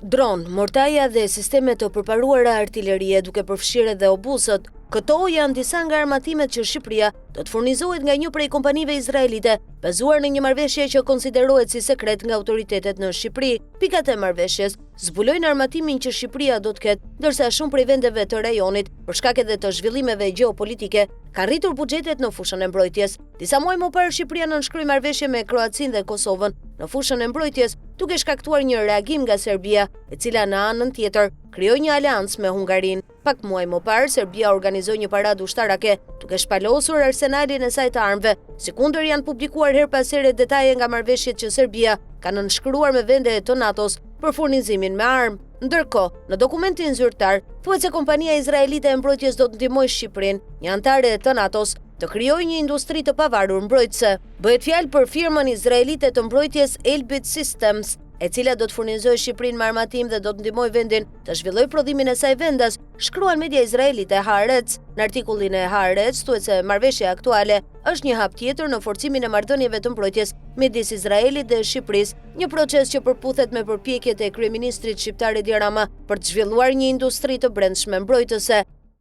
Dron, mortaja dhe sisteme të përparuara artillerie duke përfshirë edhe obusët. Këto janë disa nga armatimet që Shqipëria do të furnizohet nga një prej kompanive izraelite, bazuar në një marrëveshje që konsiderohet si sekret nga autoritetet në Shqipëri. Pikat e marrëveshjes zbulojnë armatimin që Shqipëria do të ketë, ndërsa shumë prej vendeve të rajonit, për shkak edhe të zhvillimeve gjeopolitike, ka rritur buxhetet në fushën e mbrojtjes. Disa muaj më parë Shqipëria nënshkroi marrëveshje me Kroacinë dhe Kosovën në fushën e mbrojtjes, duke shkaktuar një reagim nga Serbia, e cila në anën tjetër krijoi një aleancë me Hungarinë. Pak muaj më parë, Serbia organizoi një paradë ushtarake, duke shpalosur arsenalin e saj të armëve. Sikundër janë publikuar her pas here detaje nga marrëveshjet që Serbia ka nënshkruar me vende të NATO-s për furnizimin me armë. Ndërkohë, në dokumentin zyrtar, thuhet se kompania izraelite e mbrojtjes do të ndihmojë Shqipërinë, një anëtare të NATO-s, të krijojë një industri të pavarur mbrojtëse. Bëhet fjalë për firmën izraelite të mbrojtjes Elbit Systems, e cila do të furnizojë Shqipërinë me armatim dhe do të ndihmojë vendin të zhvillojë prodhimin e saj vendas, shkruan media izraelite Haaretz. Në artikullin e Haaretz thuhet se marrëveshja aktuale është një hap tjetër në forcimin e marrëdhënieve të mbrojtjes midis Izraelit dhe Shqipërisë, një proces që përputhet me përpjekjet e kryeministrit shqiptar Edi Rama për të zhvilluar një industri të brendshme mbrojtëse.